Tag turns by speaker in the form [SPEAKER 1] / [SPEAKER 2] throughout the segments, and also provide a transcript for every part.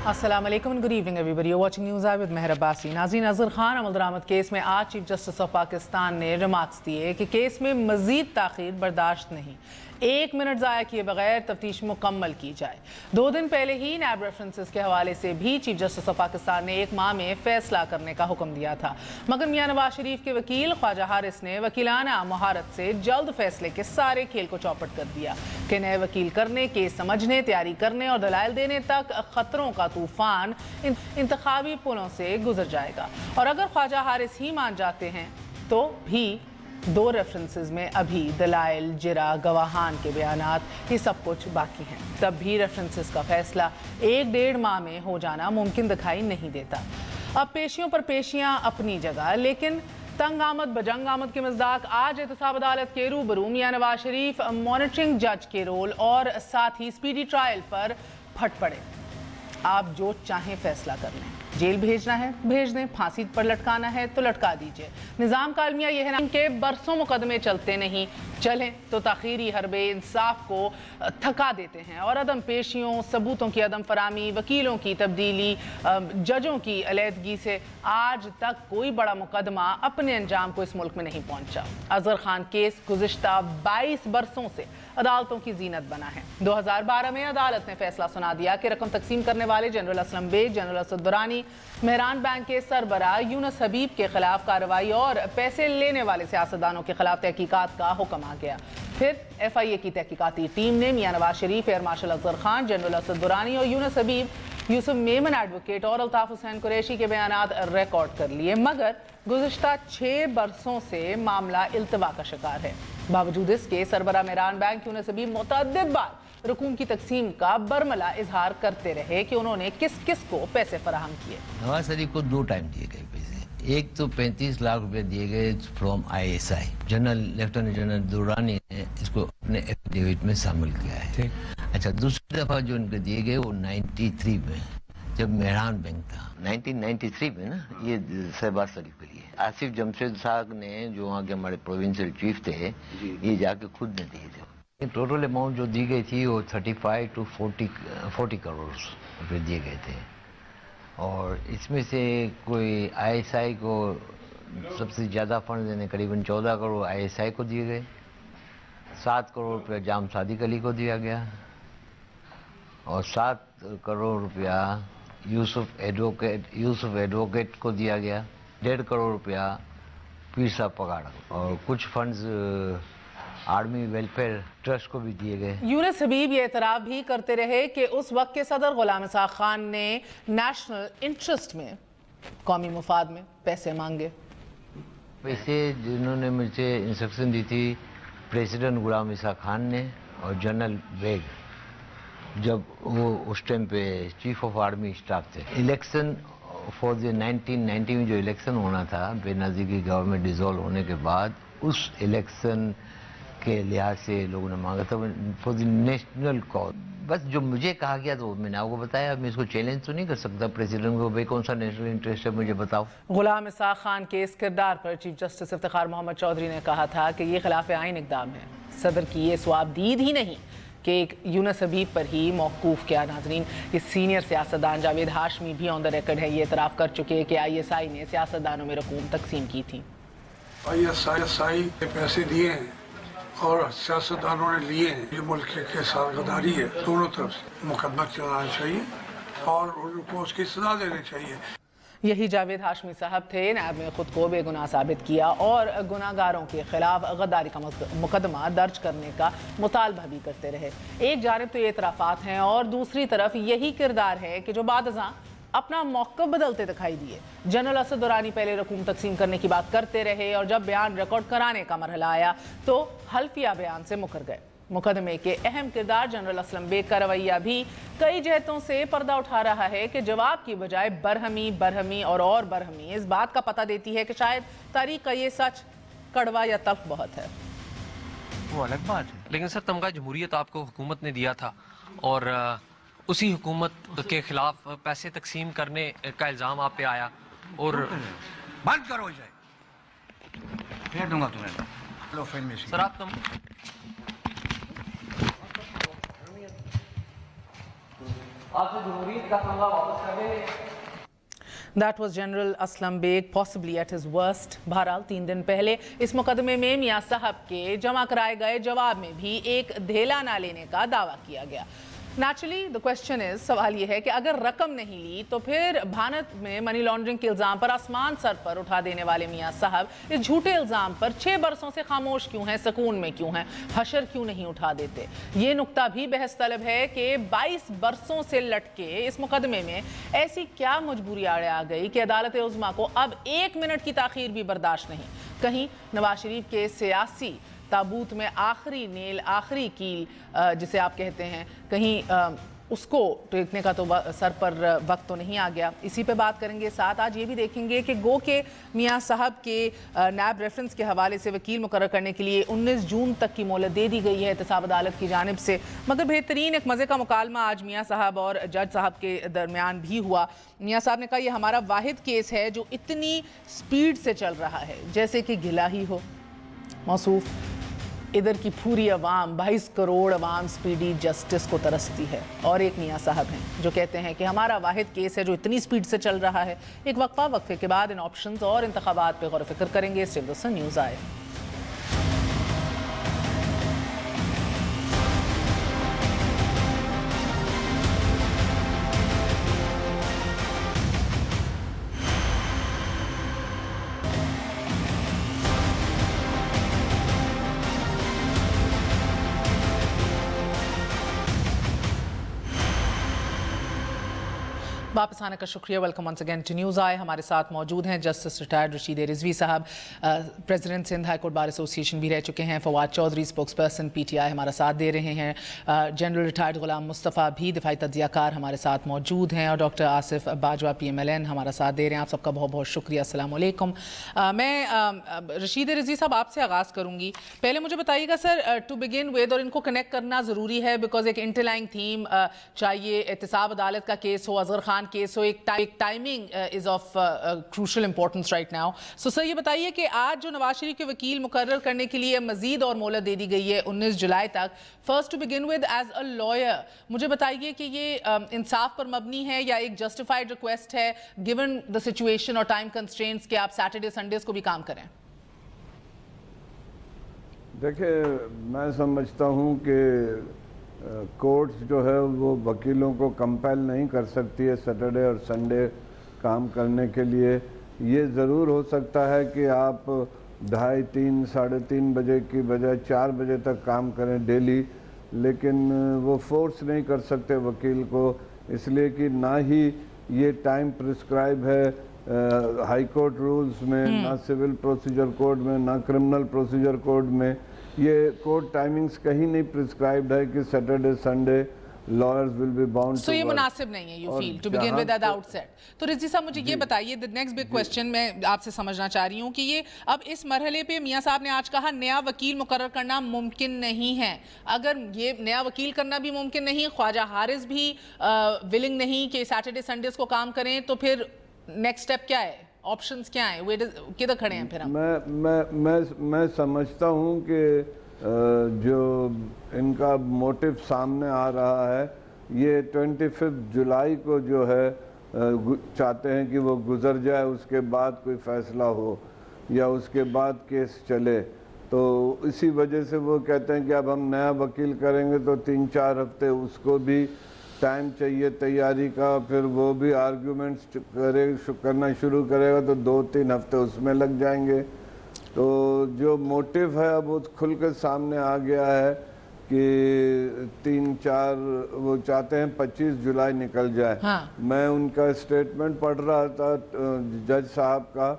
[SPEAKER 1] अस्सलाम वालेकुम, good evening everybody, you watching news I with Mehar Abbasi. नाज़रीन, अज़हर खान अमल दरामद केस में आज चीफ जस्टिस ऑफ पाकिस्तान ने रिमार्क्स दिए कि केस में मजीद ताख़ीर बर्दाश्त नहीं, 1 मिनट ज़ाया किए बगैर तफ्तीश मुकम्मल की जाए। 2 दिन पहले ही नैब रेफरेंसेस के हवाले से भी चीफ जस्टिस ऑफ पाकिस्तान ने 1 माह में फैसला करने का हुक्म दिया था, मगर मियां नवाज शरीफ के वकील ख्वाजा हारिस ने वकीलाना महारत से जल्द फैसले के सारे खेल को चौपट कर दिया कि नए वकील करने, केस समझने, तैयारी करने और दलाइल देने तक खतरों का तूफान इंतखाबी पुलों से गुजर जाएगा। और अगर ख्वाजा हारिस ही मान जाते हैं तो भी 2 रेफरेंसेस में अभी दलाइल, जिरा, गवाहान के बयानात, ये सब कुछ बाकी हैं। तब भी रेफरेंसेस का फैसला 1-1.5 माह में हो जाना मुमकिन दिखाई नहीं देता। अब पेशियों पर पेशियां अपनी जगह, लेकिन तंग आमद बजंग आमद के मज़दाक आज एहतसाब अदालत के रूबरू मियां नवाज शरीफ मॉनिटरिंग जज के रोल और साथ ही स्पीडी ट्रायल पर फट पड़े। आप जो चाहें फैसला कर लें, जेल भेजना है भेज दें, फांसी पर लटकाना है तो लटका दीजिए। निज़ाम का अलमिया यह है ना कि बरसों मुकदमे चलते नहीं, चलें तो ताख़ीरी हरबे इंसाफ को थका देते हैं और अदम पेशियों, सबूतों की अदम फरामी, वकीलों की तब्दीली, जजों की अलहदगी से आज तक कोई बड़ा मुकदमा अपने अंजाम को इस मुल्क में नहीं पहुंचा। अज़हर खान केस गुज़िश्ता 22 बरसों से अदालतों की जीनत बना है। 2012 में अदालत ने फैसला सुना दिया कि रकम तकसीम करने वाले general Aslam Baig, general Asad Durrani, Mehran bank के सरबराह यूनुस हबीब के खिलाफ कार्रवाई और पैसे लेने वाले सियासतदानों के खिलाफ तहकीकात का हुक्म आ गया। फिर FIA की तहकीकाती टीम ने Mian Nawaz Sharif, air marshal Azhar Khan, general Asad Durrani और यूनुस हबीब, यूसुफ मेमन एडवोकेट और अल्ताफ हुसैन कुरैशी के बयानात रिकॉर्ड कर लिए, मगर गुज़िश्ता 6 बरसों से मामला इल्तवा का शिकार है। बावजूद इसके सरबराह मेहरान बैंक यूनुस हबीब मुतअद्दिद बार रकूम की तकसीम का बरमला इजहार करते रहे कि उन्होंने किस किस को पैसे फराहम किए।
[SPEAKER 2] नवाज शरीफ को 2 टाइम दिए गए पैसे। एक तो 35 लाख रुपए दिए गए from ISI। General lieutenant general Durrani ने इसको अपने एफिडेविट में शामिल किया है। अच्छा, दूसरी दफा जो इनको दिए गए वो 93 में, जब मेहरान बैंक था 1993 में ना, ये शहबाज शरीफ के लिए आसिफ जमशेद साहब ने, जो वहाँ के हमारे प्रोविंशियल चीफ थे, ये जाके खुद ने दिए थे। टोटल अमाउंट जो दी गई थी वो 35 to 40 करोड़ रुपये दिए गए थे और इसमें से कोई ISI को सबसे ज़्यादा फंड देने करीबन 14 करोड़ ISI को दिए गए, 7 करोड़ रुपया जाम सादिक अली को दिया गया और 7 करोड़ रुपया यूसुफ एडवोकेट को दिया गया, 1.5 करोड़ रुपया पीर साहब पगाड़ा और कुछ फंड्स आर्मी वेलफेयर ट्रस्ट को भी दिए गए।
[SPEAKER 1] यूनुस हबीब ये एतराफ़ भी करते रहे कि उस वक्त के सदर गुलाम इसाक़ खान ने नेशनल इंटरेस्ट में, कौमी मुफाद में पैसे मांगे।
[SPEAKER 2] पैसे जिन्होंने मुझे इंस्ट्रक्शन दी थी प्रेसिडेंट गुलाम इसाक़ खान ने और जनरल बेग, जब वो उस टाइम पे चीफ ऑफ आर्मी स्टाफ थे। इलेक्शन फॉर द 1990 में जो इलेक्शन होना था बेनज़ीर की गवर्नमेंट डिसॉल्व होने के बाद, उस इलेक्शन के लिहाज से लोगों ने मांगा था फॉर द नेशनल कॉज। बस जो मुझे कहा गया तो मैंने आपको बताया। मैं इसको चैलेंज तो नहीं कर सकता प्रेसिडेंट को, भाई कौन सा नेशनल इंटरेस्ट है मुझे बताओ।
[SPEAKER 1] गुलाम इसाक़ खान के इस किरदार पर चीफ जस्टिस इफ्तिखार मोहम्मद चौधरी ने कहा था कि ये खिलाफ आइन इक़दाम है। सदर की ये स्वाबदीद ही नहीं कि एक यूनुस हबीब पर ही मौकूफ़ किया। नाज़रीन, ये सीनियर सियासतदान जावेद हाशमी भी ऑन द रिकॉर्ड है, ये एतराफ़ कर चुके हैं कि ISI ने सियासतदानों में रकूम तकसीम की थी।
[SPEAKER 3] ISI ने पैसे दिए हैं और सियासतदानों ने लिए हैं। ये मुल्क के साथ गद्दारी है, दोनों तरफ से मुकदमा चलाना चाहिए और उनको उसकी सजा देनी चाहिए।
[SPEAKER 1] यही जावेद हाशमी साहब थे, नैब में खुद को बेगुनाह साबित किया और गुनाहगारों के खिलाफ गद्दारी का मुकदमा दर्ज करने का मुतालबा भी करते रहे। एक जानिब तो ये इतराफ़ात हैं और दूसरी तरफ यही किरदार है कि जो बाद अज़ां अपना मौक़िफ़ बदलते दिखाई दिए। जनरल असद दुरानी पहले रकूम तकसीम करने की बात करते रहे और जब बयान रिकॉर्ड कराने का मरहला आया तो हल्फिया बयान से मुकर गए। मुकदमे के अहम किरदार जनरल असलम बेग का रवैया भी कई जहतों से पर्दा उठा रहा है कि जवाब की बजाय बरहमी और बरहमी इस बात का पता देती है कि शायद तारीख का ये सच कड़वा या तल्ख बहुत है।
[SPEAKER 4] वो अलग बात है, लेकिन सर तमगा जमहूरियत आपको हुकूमत ने दिया था और उसी हुकूमत के खिलाफ पैसे तकसीम करने का इल्ज़ाम आप पे आया और
[SPEAKER 5] बंद करो इसे, फेर दूंगा तुम्हें।
[SPEAKER 4] सर आप आपसे जमहूरियत का तमगा वापस कर देंगे।
[SPEAKER 1] That was General Aslam Beg, possibly at his worst. बहरहाल 3 दिन पहले इस मुकदमे में मियां साहब के जमा कराए गए जवाब में भी एक धेला ना लेने का दावा किया गया। नेचुरली द क्वेश्चन इज, सवाल ये है कि अगर रकम नहीं ली तो फिर भारत में मनी लॉन्ड्रिंग के इल्ज़ाम पर आसमान सर पर उठा देने वाले मियां साहब इस झूठे इल्ज़ाम पर 6 बरसों से खामोश क्यों हैं, सुकून में क्यों हैं, हशर क्यों नहीं उठा देते। ये नुक्ता भी बहस तलब है कि 22 बरसों से लटके इस मुकदमे में ऐसी क्या मजबूरी आड़े आ गई कि अदालत उज़्मा को अब 1 मिनट की ताख़ीर भी बर्दाश्त नहीं। कहीं नवाज शरीफ के सियासी ताबूत में आखिरी नेल, आखिरी कील जिसे आप कहते हैं, कहीं उसको टेकने का तो सर पर वक्त तो नहीं आ गया। इसी पे बात करेंगे। साथ आज ये भी देखेंगे कि गो के मियां साहब के नैब रेफरेंस के हवाले से वकील मुकर्रर करने के लिए 19 जून तक की मोहलत दे दी गई है एहतसाब अदालत की जानिब से। मगर बेहतरीन एक मज़े का मुकालमा आज मियां साहब और जज साहब के दरमियान भी हुआ। मियां साहब ने कहा यह हमारा वाहिद केस है जो इतनी स्पीड से चल रहा है जैसे कि गिला ही हो। मौसूफ इधर की पूरी अवाम, 22 करोड़ अवाम स्पीडी जस्टिस को तरसती है, और एक मियां साहब हैं जो कहते हैं कि हमारा वाहिद केस है जो इतनी स्पीड से चल रहा है। एक वक्फे के बाद इन ऑप्शंस और इंतखाबात पे गौर फिक्र करेंगे। स्टिल दोस्तों न्यूज़ आए। वापस आने का शुक्रिया। Welcome once again to news आए। हमारे साथ मौजूद हैं जस्टिस रिटायर्ड रशीद रिजवी साहब, president Sindh high court bar association भी रह चुके हैं। Fawad Chaudhry spokesperson PTI हमारा साथ दे रहे हैं। जनरल रिटायर्ड गुलाम मुस्तफ़ा भी दिफाई तज्ज़ियाकार हमारे साथ मौजूद हैं, और डॉक्टर आसिफ बाजवा PMLN हमारा साथ दे रहे हैं। आप सबका बहुत बहुत शुक्रिया। अस्सलाम वालेकुम। मैं रशीद रिजवी साहब आपसे आगाज़ करूँगी। पहले मुझे बताइएगा सर, टू बिगिन विद, और इनको कनेक्ट करना ज़रूरी है बिकॉज एक इंटरलाइन थीम चाहिए, एहतसाब अदालत का केस हो, अजहर खान केस हो, एक timing is of crucial importance right now. So sir ये बताइए कि आज जो नवाज शरीफ के वकील मुकर्रर करने के लिए मजीद और मोहलत दे दी गई है 19 जुलाई तक, first to begin with as a lawyer मुझे बताइए कि ये इंसाफ पर मबनी है या एक जस्टिफाइड रिक्वेस्ट है गिवन द सिचुएशन और टाइम कंस्ट्रेंट्स के आप सैटरडे संडेज को भी काम करें?
[SPEAKER 6] देखिए, मैं समझता हूँ कि कोर्ट्स जो है वो वकीलों को कंपेल नहीं कर सकती है सैटरडे और संडे काम करने के लिए। ये ज़रूर हो सकता है कि आप 2:30, 3:30 बजे की बजाय 4 बजे तक काम करें डेली, लेकिन वो फोर्स नहीं कर सकते वकील को, इसलिए कि ना ही ये टाइम प्रिस्क्राइब है हाई कोर्ट रूल्स में, ना सिविल प्रोसीजर कोड में, ना क्रिमिनल प्रोसीजर कोड में। ये कोर्ट टाइमिंग्स कहीं नहीं प्रिस्क्राइब्ड है कि Saturday Sunday lawyers will be bound.
[SPEAKER 1] So ये मुनासिब नहीं है, you feel, to begin with at the outset. तो रिजवी साहब मुझे ये बताइए, द नेक्स्ट बिग क्वेश्चन मैं आपसे समझना चाह रही हूँ कि ये अब इस मरहले पे मियां साहब ने आज कहा नया वकील मुकर्रर करना मुमकिन नहीं है। अगर ये नया वकील करना भी मुमकिन नहीं, ख्वाजा हारिस भी विलिंग नहीं कि सैटरडे संडेज को काम करें, तो फिर नेक्स्ट स्टेप क्या है, ऑप्शंस क्या हैं, किधर खड़े हैं फिर हम?
[SPEAKER 6] मैं समझता हूँ कि जो इनका मोटिव सामने आ रहा है, ये 25 जुलाई को जो है चाहते हैं कि वो गुजर जाए, उसके बाद कोई फैसला हो या उसके बाद केस चले। तो इसी वजह से वो कहते हैं कि अब हम नया वकील करेंगे तो 3-4 हफ्ते उसको भी टाइम चाहिए तैयारी का, फिर वो भी आर्ग्यूमेंट्स करना शुरू करेगा तो 2-3 हफ्ते उसमें लग जाएंगे। तो जो मोटिव है अब वो खुल के सामने आ गया है कि 3-4 वो चाहते हैं 25 जुलाई निकल जाए। हाँ। मैं उनका स्टेटमेंट पढ़ रहा था जज साहब का,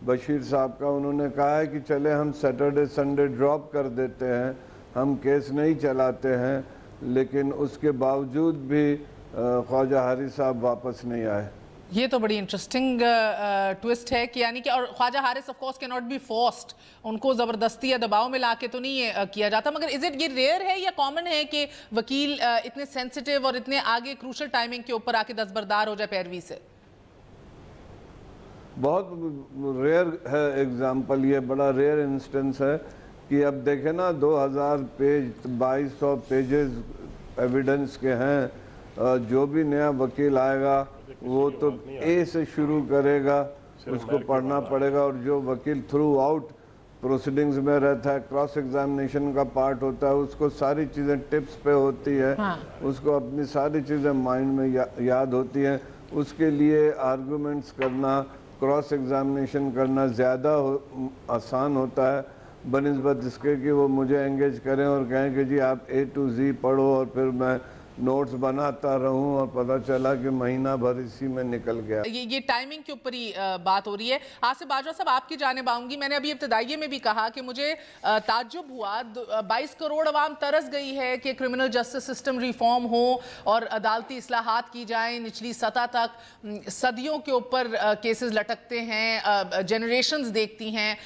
[SPEAKER 6] बशीर साहब का। उन्होंने कहा है कि चले हम सैटरडे संडे ड्रॉप कर देते हैं, हम केस नहीं चलाते हैं, लेकिन उसके बावजूद भी ख्वाजा हारिस साहब वापस नहीं आए।
[SPEAKER 1] ये तो बड़ी इंटरेस्टिंग ट्विस्ट है कि यानी कि, और Khawaja Haris of course can not be forced, उनको ज़बरदस्ती या दबाव में लाके तो नहीं किया जाता। मगर इज इट ये रेयर है या कॉमन है कि वकील इतने सेंसिटिव और इतने आगे क्रूशल टाइमिंग के ऊपर आके दस्तबरदार हो जाए पैरवी से?
[SPEAKER 6] बहुत रेयर है एग्जाम्पल, ये बड़ा रेयर इंस्टेंस है कि अब देखें ना 2000 पेज 2200 पेजेस एविडेंस के हैं, जो भी नया वकील आएगा वो तो ए से शुरू करेगा, उसको पढ़ना पड़ेगा, और जो वकील थ्रू आउट प्रोसीडिंग्स में रहता है, क्रॉस एग्जामिनेशन का पार्ट होता है, उसको सारी चीज़ें टिप्स पे होती है, उसको अपनी सारी चीज़ें माइंड में याद होती हैं। उसके लिए आर्गूमेंट्स करना, क्रॉस एग्जामिनेशन करना ज़्यादा आसान होता है बनिस्बत इसके कि वो मुझे एंगेज करें और कहें कि जी आप A to Z पढ़ो और फिर मैं नोट्स बनाता रहूं और पता चला कि महीना भर इसी में निकल गया।
[SPEAKER 1] ये टाइमिंग के ऊपर ही बात हो रही है। आसिफ बाजवा साहब, आपकी जानिब आऊंगी। मैंने अभी इब्तिदाइये में भी कहा कि मुझे ताज्जुब हुआ, 22 करोड़ अवाम तरस गई है कि क्रिमिनल जस्टिस सिस्टम रिफॉर्म हो और अदालती इस्लाहात की जाएं निचली सतह तक। सदियों के ऊपर केसेस लटकते हैं, जनरेशंस देखती हैं,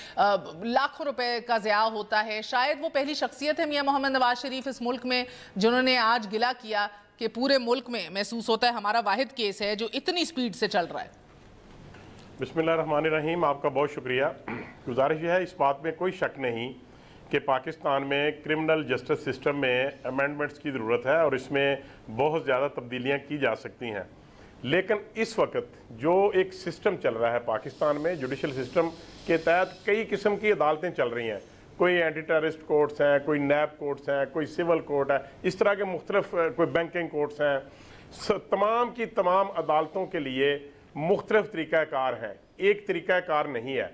[SPEAKER 1] लाखों रुपए का ज़िया होता है। शायद वो पहली शख्सियत है मियां मोहम्मद नवाज शरीफ इस मुल्क में जिन्होंने आज गिला किया कि पूरे मुल्क में महसूस होता है हमारा वाहिद केस है जो इतनी स्पीड से चल रहा है।
[SPEAKER 7] बिस्मिल्लाहिर्रहमानिर्रहीम, आपका बहुत शुक्रिया। गुजारिश है, इस बात में कोई शक नहीं कि पाकिस्तान में क्रिमिनल जस्टिस सिस्टम में अमेंडमेंट्स की ज़रूरत है और इसमें बहुत ज़्यादा तब्दीलियाँ की जा सकती हैं। लेकिन इस वक्त जो एक सिस्टम चल रहा है पाकिस्तान में, जुडिशल सिस्टम के तहत कई किस्म की अदालतें चल रही हैं। कोई एंटी टेररिस्ट कोर्ट्स हैं, कोई नैब कोर्ट्स हैं, कोई सिविल कोर्ट है, इस तरह के मुख्तलिफ, कोई बैंकिंग कोर्ट्स हैं। तमाम की तमाम अदालतों के लिए मुख्तलिफ तरीक़ाकार हैं, एक तरीक़ाकार नहीं है।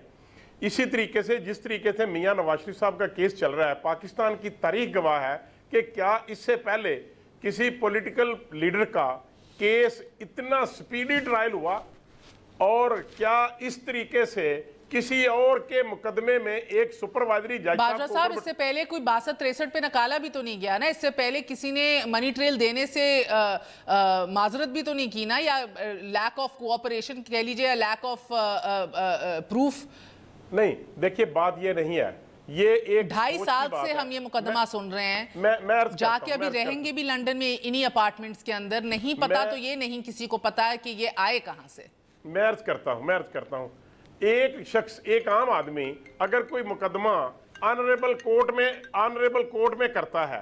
[SPEAKER 7] इसी तरीके से जिस तरीके से मियां नवाज शरीफ साहब का केस चल रहा है, पाकिस्तान की तारीख गवाह है कि क्या इससे पहले किसी पॉलिटिकल लीडर का केस इतना स्पीडी ट्रायल हुआ, और क्या इस तरीके से किसी और के मुकदमे में एक सुपरवाइजरी जज
[SPEAKER 1] बाजवा साहब, इससे पहले कोई 62-63 पे नकाला भी तो नहीं गया ना? इससे पहले किसी ने मनी ट्रेल देने से माजरत भी तो नहीं की ना, या लैक ऑफ कोऑपरेशन कह लीजिए, या लैक ऑफ प्रूफ?
[SPEAKER 7] नहीं, देखिए बात ये नहीं है, ये एक
[SPEAKER 1] 2.5 साल से हम ये मुकदमा सुन रहे हैं।
[SPEAKER 7] मैं
[SPEAKER 1] जाके अभी रहेंगे भी लंदन में इन्हीं अपार्टमेंट्स के अंदर, नहीं पता तो ये नहीं किसी को पता है कि ये आए कहां से।
[SPEAKER 7] मैं अर्ज करता हूं एक शख्स, एक आम आदमी अगर कोई मुकदमा ऑनरेबल कोर्ट में करता है,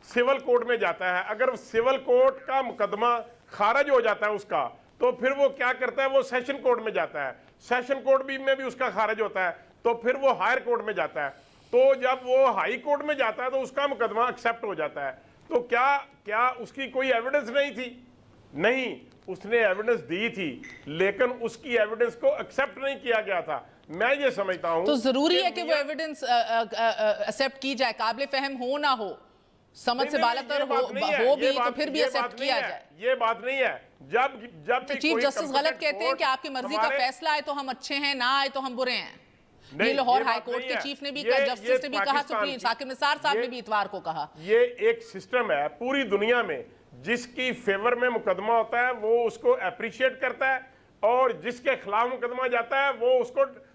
[SPEAKER 7] सिविल कोर्ट में जाता है, अगर सिविल कोर्ट का मुकदमा खारिज हो जाता है उसका, तो फिर वो क्या करता है, वो सेशन कोर्ट में जाता है, सेशन कोर्ट में भी उसका खारिज होता है, तो फिर वो हायर कोर्ट में जाता है। तो जब वो हाई कोर्ट में जाता है तो उसका मुकदमा एक्सेप्ट हो जाता है। तो क्या उसकी कोई एविडेंस नहीं थी? नहीं, उसने एविडेंस दी थी, लेकिन उसकी एविडेंस को एक्सेप्ट नहीं किया गया था। मैं ये समझता हूं
[SPEAKER 1] तो जरूरी है कि वो एविडेंस एक्सेप्ट की जाए, काबिल फहम हो ना हो, समझ से बालतर हो भी, तो फिर भी एक्सेप्ट किया जाए।
[SPEAKER 7] ये बात नहीं है। जब
[SPEAKER 1] तो चीफ जस्टिस गलत कहते हैं कि आपकी मर्जी का फैसला आए तो हम अच्छे हैं, ना आए तो हम बुरे हैं। ये लाहौर हाई कोर्ट के चीफ ने भी कहा, जस्टिस ने भी कहा, सुप्रीम साकिब निसार साहब ने भी इतवार को कहा।
[SPEAKER 7] ये एक सिस्टम है पूरी दुनिया में, जिसकी फेवर में मुकदमा होता है वो उसको अप्रिशिएट करता है, और जिसके खिलाफ मुकदमा जाता है वो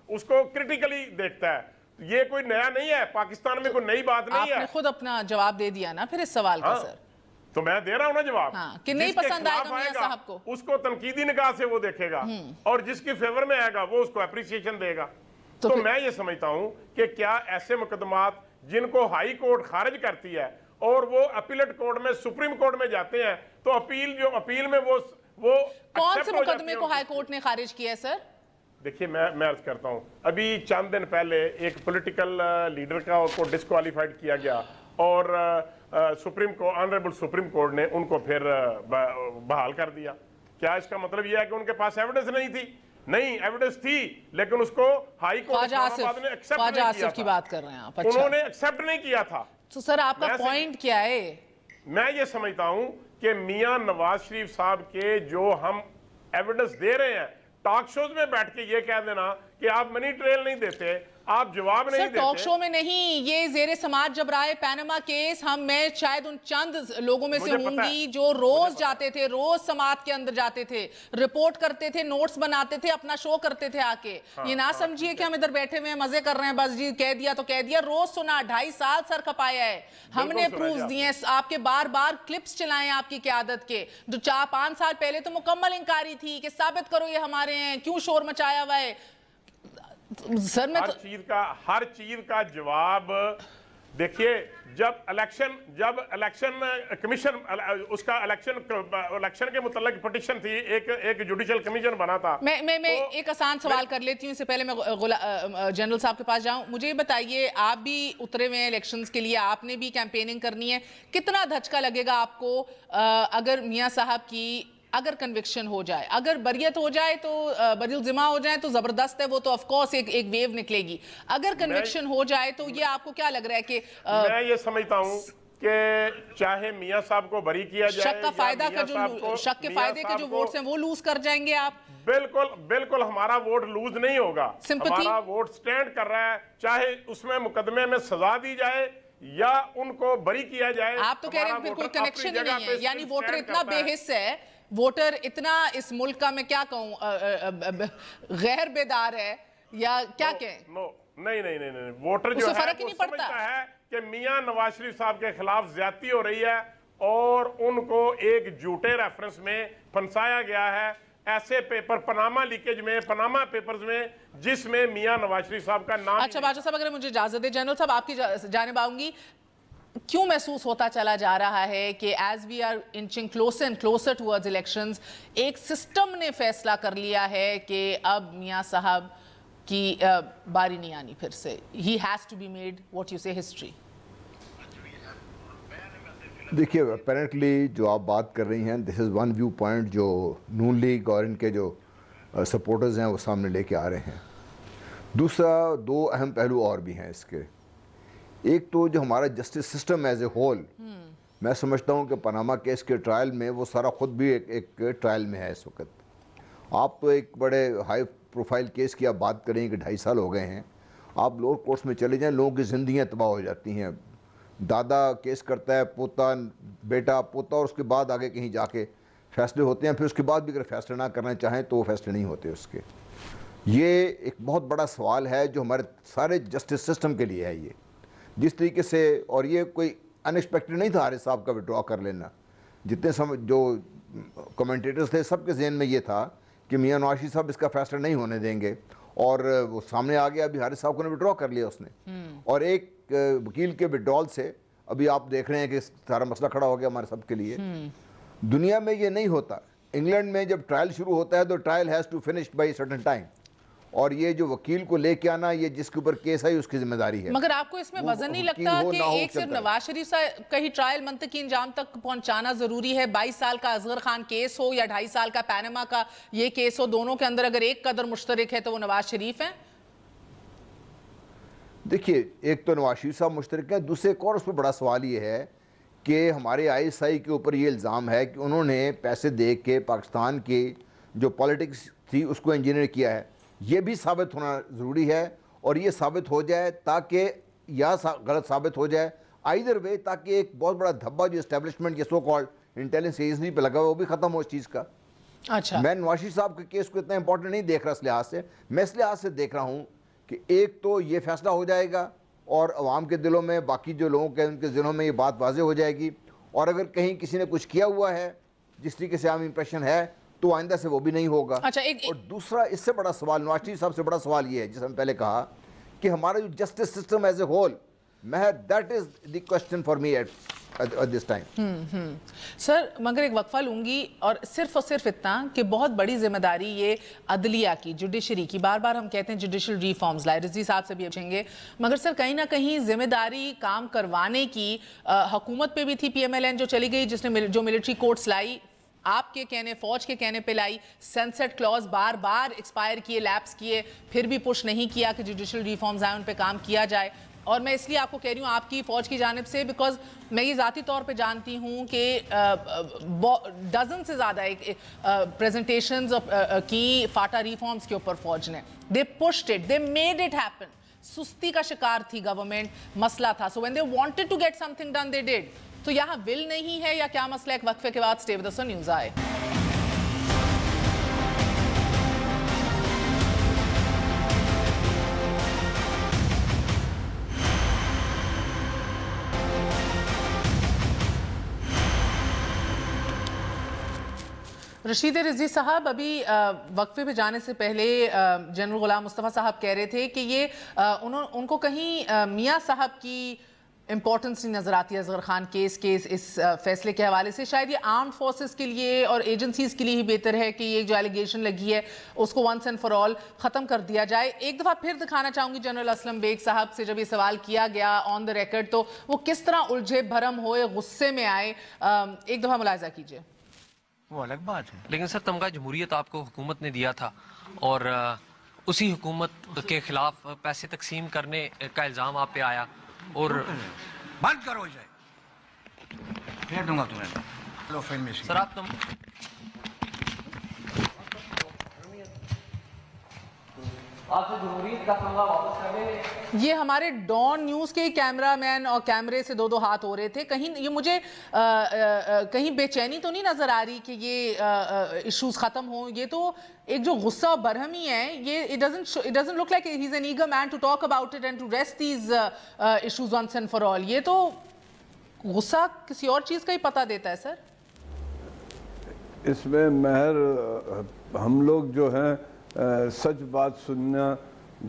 [SPEAKER 7] उसको क्रिटिकली देखता है। ये कोई नया नहीं है, पाकिस्तान में कोई नई बात नहीं है।
[SPEAKER 1] आपने खुद अपना जवाब दे दिया ना फिर इस सवाल का। सर
[SPEAKER 7] तो मैं दे रहा हूं ना जवाब।
[SPEAKER 1] कि नहीं पसंद आएगा मियां साहब को,
[SPEAKER 7] उसको तनकीदी निगाह से वो देखेगा, और जिसकी फेवर में आएगा वो उसको अप्रिसिएशन देगा। तो मैं ये समझता हूं कि क्या ऐसे मुकदमात जिनको हाई कोर्ट खारिज करती है और वो अपीलेट कोर्ट में, सुप्रीम कोर्ट में जाते हैं, तो अपील में वो
[SPEAKER 1] कौन से मुकदमे को हाई कोर्ट ने खारिज किया है? सर
[SPEAKER 7] देखिए, मैं अर्ज करता हूं, अभी चंद दिन पहले एक पॉलिटिकल लीडर को डिस्क्वालीफाइड किया गया, और ऑनरेबल सुप्रीम कोर्ट ने उनको फिर बहाल कर दिया। क्या इसका मतलब यह है कि उनके पास एविडेंस नहीं थी? नहीं, एविडेंस थी, लेकिन उसको हाई कोर्ट ने एक्सेप्ट नहीं किया
[SPEAKER 1] की बात कर रहे हैं आप।
[SPEAKER 7] उन्होंने एक्सेप्ट नहीं किया था।
[SPEAKER 1] तो सर आपका पॉइंट क्या है?
[SPEAKER 7] मैं ये समझता हूं कि मियां नवाज शरीफ साहब के जो हम एविडेंस दे रहे हैं, टॉक शोज में बैठ के ये कह देना कि आप मनी ट्रेल नहीं देते, आप जवाब नहीं देते।
[SPEAKER 1] टॉक शो में नहीं, ये जेरे समाज जब राय पैनामा केस, मैं शायद उन चंद लोगों में से होंगी जो रोज जाते थे, रोज समाज के अंदर जाते थे, रिपोर्ट करते थे, नोट्स बनाते थे, अपना शो करते थे आके। ये ना समझिए कि हम इधर बैठे हुए मजे कर रहे हैं, बस जी कह दिया तो कह दिया। रोज सुना, 2.5 साल सर खपाया है, हमने प्रूफ दिए, आपके बार बार क्लिप्स चलाए आपकी क़यादत के, जो 4-5 साल पहले तो मुकम्मल इंकारी थी कि साबित करो ये हमारे हैं, क्यों शोर मचाया हुआ है। सर मैं
[SPEAKER 7] हर चीज का जवाब देखिए जब इलेक्शन कमीशन उसका इलेक्शन के मुतल्लिक पिटीशन थी, एक जुडिशल कमीशन बना था।
[SPEAKER 1] मैं एक आसान सवाल कर लेती हूँ, इससे पहले मैं जनरल साहब के पास जाऊं। मुझे बताइए, आप भी उतरे हुए हैं इलेक्शंस के लिए, आपने भी कैंपेनिंग करनी है, कितना धचका लगेगा आपको अगर मियां साहब की अगर कन्विक्शन हो जाए, अगर बरियत हो जाए तो बरिल जिमा हो जाए तो जबरदस्त है, वो तो ऑफ कोर्स एक वेव निकलेगी। अगर कन्विक्शन हो जाए तो ये आपको क्या लग रहा है कि
[SPEAKER 7] मैं ये समझता हूँ कि चाहे मियां साहब को बरी किया जाए,
[SPEAKER 1] शक के फायदे के जो वोट्स हैं वो लूज कर जाएंगे आप?
[SPEAKER 7] बिल्कुल हमारा वोट लूज नहीं होगा, हमारा वोट स्टैंड कर रहा है, चाहे उसमें मुकदमे में सजा दी जाए या उनको बरी किया जाए।
[SPEAKER 1] आप तो कह रहे हैं फिर कोई कनेक्शन ही नहीं है, यानी वोटर इतना बेहिस है, वोटर इतना इस मुल्क का, मैं क्या कहूं, गैर बेदार है या क्या कहें?
[SPEAKER 7] नहीं, वोटर जो है वो समझता है कि मियां नवाज शरीफ साहब के खिलाफ ज्यादती हो रही है और उनको एक झूठे रेफरेंस में फंसाया गया है, ऐसे पेपर पनामा लीकेज में, पनामा पेपर्स में, जिसमें मियां नवाज शरीफ साहब का नाम।
[SPEAKER 1] अच्छा बादशाह साहब, अगर मुझे इजाजत दे, जनरल साहब आपकी जानिब आऊंगी, क्यों महसूस होता चला जा रहा है कि as we are inching closer and closer towards elections, एक सिस्टम ने फैसला कर लिया है कि अब मियां साहब की बारी नहीं आनी फिर से, he has to be made what you say history?
[SPEAKER 8] देखिए, अपेरेंटली जो आप बात कर रही हैं, this is one viewpoint जो नून लीग और इनके जो सपोर्टर्स हैं वो सामने लेके आ रहे हैं। दूसरा, दो अहम पहलू और भी हैं इसके। एक तो जो हमारा justice system as a whole, मैं समझता हूँ कि पनामा केस के ट्रायल में वो सारा खुद भी एक ट्रायल में है इस वक्त। आप तो एक बड़े हाई प्रोफाइल केस की आप बात करें कि 2.5 साल हो गए हैं, आप लोअर कोर्ट्स में चले जाएं, लोगों की ज़िंदगियाँ तबाह हो जाती हैं। दादा केस करता है, पोता, बेटा, पोता, और उसके बाद आगे कहीं जाके फैसले होते हैं, फिर उसके बाद भी अगर फैसले ना करना चाहें तो वो फैसले नहीं होते उसके। ये एक बहुत बड़ा सवाल है जो हमारे सारे जस्टिस सिस्टम के लिए है। ये जिस तरीके से, और ये कोई अनएक्सपेक्टेड नहीं था आरिफ साहब का विड्रॉ कर लेना, जितने समय जो कमेंटेटर्स थे सबके जहन में ये था कि मियां नवाज शरीफ साहब इसका फैसला नहीं होने देंगे, और वो सामने आ गया। अभी हारिस साहब को ने विड्रॉ कर लिया उसने, और एक वकील के विड्रॉल से अभी आप देख रहे हैं कि सारा मसला खड़ा हो गया हमारे सब के लिए। दुनिया में ये नहीं होता। इंग्लैंड में जब ट्रायल शुरू होता है तो trial has to finish by certain time, और ये जो वकील को लेके आना, ये जिसके ऊपर केस है उसकी जिम्मेदारी है।
[SPEAKER 1] मगर आपको इसमें वजन नहीं लगता कि एक सिर्फ नवाज शरीफ साहब का ही ट्रायल मंतकी इंजाम तक पहुंचाना जरूरी है? 22 साल का असगर खान केस हो या 2.5 साल का पैनामा का ये केस हो, दोनों के अंदर अगर एक कदर मुश्तरक है तो वो नवाज शरीफ है।
[SPEAKER 8] देखिए, एक तो नवाज शरीफ साहब मुश्तरक है, दूसरे एक और उस पर बड़ा सवाल ये है कि हमारे ISI के ऊपर ये इल्ज़ाम है कि उन्होंने पैसे दे के पाकिस्तान की जो पॉलिटिक्स थी उसको इंजीनियर किया है। ये भी साबित होना ज़रूरी है, और ये साबित हो जाए ताकि या गलत साबित हो जाए, आइदर वे, ताकि एक बहुत बड़ा धब्बा जो इस्टेब्लिशमेंट, ये सो कॉल्ड इंटेलिजेंस एजेंसी पे लगा हुआ, वो भी ख़त्म हो इस चीज़ का।
[SPEAKER 1] अच्छा,
[SPEAKER 8] मैं नवाज शरीफ साहब के केस को इतना इंपॉर्टेंट नहीं देख रहा इस लिहाज से। मैं इस लिहाज से देख रहा हूँ कि एक तो ये फैसला हो जाएगा और अवाम के दिलों में, बाकी जो लोगों के उनके दिलों में ये बात वाज़ेह हो जाएगी, और अगर कहीं किसी ने कुछ किया हुआ है जिस तरीके से आम इंप्रेशन है तो आइंदा से वो भी नहीं होगा।
[SPEAKER 1] अच्छा,
[SPEAKER 8] और दूसरा इससे बड़ा सवाल, नवाज शरीफ साहब से बड़ा सवाल ये है, जिसे हम पहले कहा कि हमारा जो justice system as a whole, that is the question for me at this time.
[SPEAKER 1] Sir, मगर एक वक्फा लूंगी, और सिर्फ इतना कि बहुत बड़ी जिम्मेदारी ये अदलिया की, जुडिशरी की, बार बार हम कहते हैं जुडिशल रिफॉर्म्स लाए, रिजवी साहब से भी पूछेंगे, मगर सर कहीं ना कहीं जिम्मेदारी काम करवाने की हुकूमत पे भी थी, PMLN जो चली गई, जिसने जो मिलिट्री कोर्ट्स लाई, आपके कहने, फौज के कहने पे लाई, सनसेट क्लॉज बार बार एक्सपायर किए, लैप्स किए, फिर भी पुश नहीं किया कि जुडिशल रिफॉर्म्स आए, उन पे काम किया जाए। और मैं इसलिए आपको कह रही हूँ आपकी फौज की जानिब से, बिकॉज मैं ये ज़ाती तौर पे जानती हूँ कि डजन से ज़्यादा प्रेजेंटेशंस की फाटा रिफॉर्म्स के ऊपर फौज ने, they pushed it, they made it happen. सुस्ती का शिकार थी गवर्नमेंट, मसला था, so when they wanted to get something done they did. तो यहाँ विल नहीं है या क्या मसला? एक वक्फे के बाद stay with us on news आए। रशीद रिजवी साहब, अभी वक्फे पे जाने से पहले जनरल गुलाम मुस्तफ़ा साहब कह रहे थे कि ये उनको कहीं मियां साहब की امپورٹنس نہیں نظر آتی ہے اصغر خان کیس کے اس فیصلے کے حوالے سے؟ شاید یہ آرمڈ فورسز کے لیے اور ایجنسیز کے لیے ہی بہتر ہے کہ یہ جو ایلیگیشن لگی ہے اس کو ونس اینڈ فار آل ختم کر دیا جائے. ایک دفعہ پھر دکھانا چاہوں گی جنرل اسلم بیگ صاحب سے، جب یہ سوال کیا گیا آن دا ریکارڈ تو وہ کس طرح الجھے بھرم ہوئے، غصے میں آئے. ایک دفعہ ملاحظہ کیجئے.
[SPEAKER 5] وہ الگ بات ہے،
[SPEAKER 4] لیکن سر تمغہ جمہوریت آپ کو حکومت نے دیا تھا اور اسی حکومت کے خلاف پیسے تقسیم کرنے کا الزام آپ پہ آیا اور
[SPEAKER 5] بند کرو اسے، پھیر دوں گا تمہیں. لو فین میں
[SPEAKER 4] سر آپ سے جمہوریت کا تمغہ واپس کر دیں.
[SPEAKER 1] یہ ہمارے ڈان نیوز کے کیمرہ مین اور کیمرے سے دو ہاتھ ہو رہے تھے. کہیں یہ مجھے کہیں بے چینی تو نہیں نظر آ رہی کہ یہ ایشوز ختم ہوں؟ یہ تو ایک جو غصہ اور برہمی ہے، یہ it doesn't look like he's an eager man to talk about it and to rest these issues once and for all. یہ تو غصہ کسی اور چیز کا ہی پتہ دیتا ہے سر.
[SPEAKER 6] اس میں مہر ہم لوگ جو ہیں سچ بات سننا